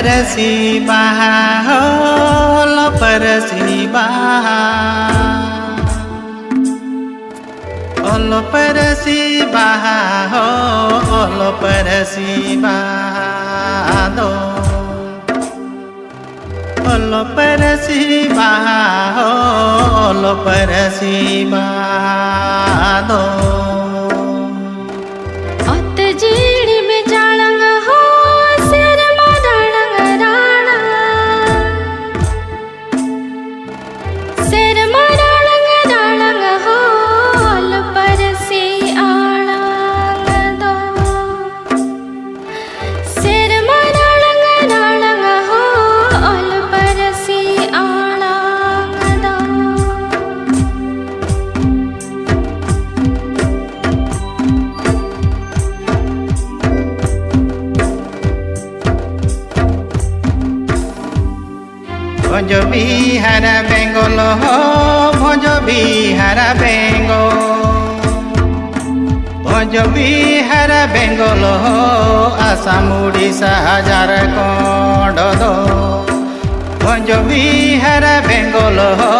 परसी बाहा हो लो परसी बाहा ओलो परसी बाहा हो ओलो परसी बाहा दो ओलो परसी बाहा हो ओलो परसी बाहा दो भोजो बिहारा बेंगल हो भोजो बिहारा बेंगल भोजो बिहारा बेंगल हो आसाम उड़ीसा झारखंड दो भोजो बिहारा बेंगल हो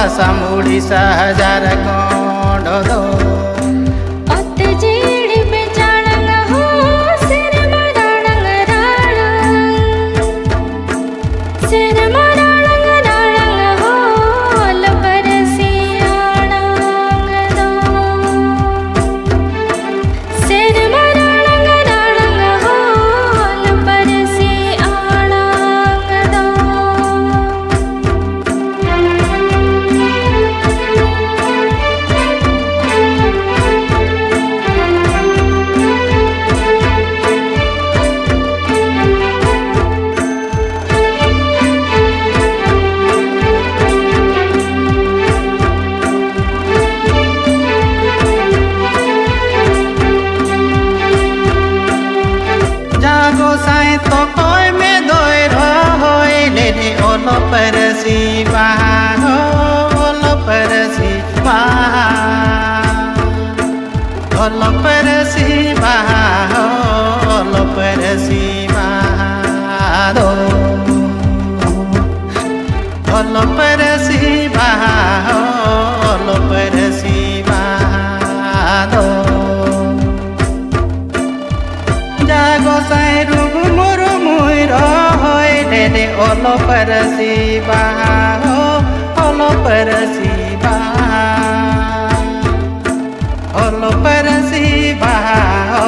आसाम उड़ीसा झारखंड दो तो कोई में दोय रोय ले रे ओलो परसी बाहा हो ओलो परसी बाहा ओलो परसी बाहा हो ओलो परसी बाहा दो ओलो परसी बाहा हो ओलो परसी बाहा दो जागो साई रूप ओलो परसी बाहा हो ओलो परसी बाहा ओलो परसी बाहा हो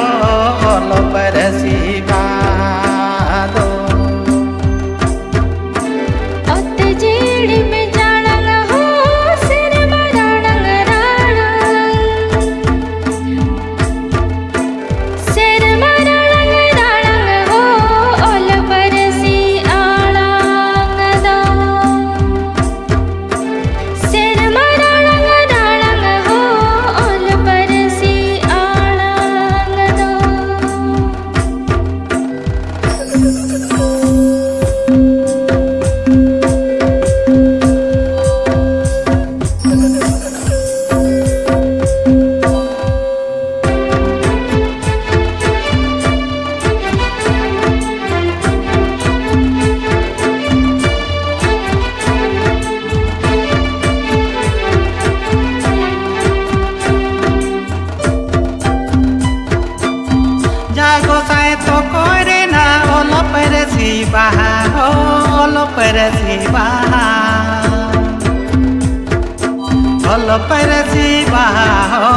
ओलो परसी बाहा दो तो कोरे ना ओलो परसी बाहा हो ओलो परसी बाहा ओलो परसी बाहा हो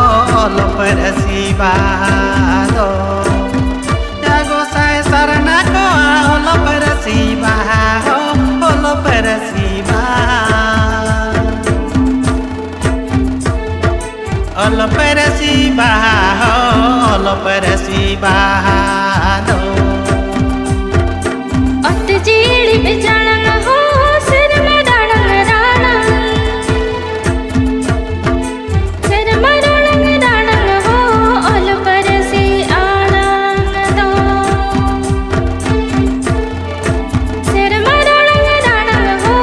ओलो परसी बाहा दो जागो साए सरना को ओलो परसी बाहा हो ओलो परसी बाहा ओलो परसी बाहा हो ओलो परसी बाहा दो जीड़ी में जाना हो सिर में डांग डाना सिर में डांग हो ओलो परसी आड़ंग दो सिर में डांग हो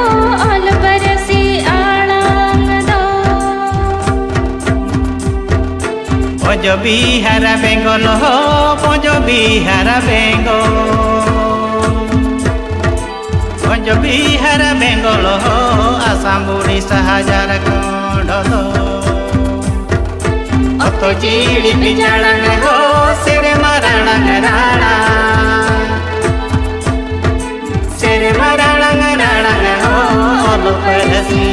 ओलो परसी आड़ंग दो भोजो बिहारा बेंगल हो भोजो बिहारा बेंगल जो बिहार बेंगल हो आसाम उड़ीसा झारखंड हो अतो जीड़ी पिजाड़ंग हो सेरे माराणंग राणा सेरे माराणंग राणंग हो ओलो परसी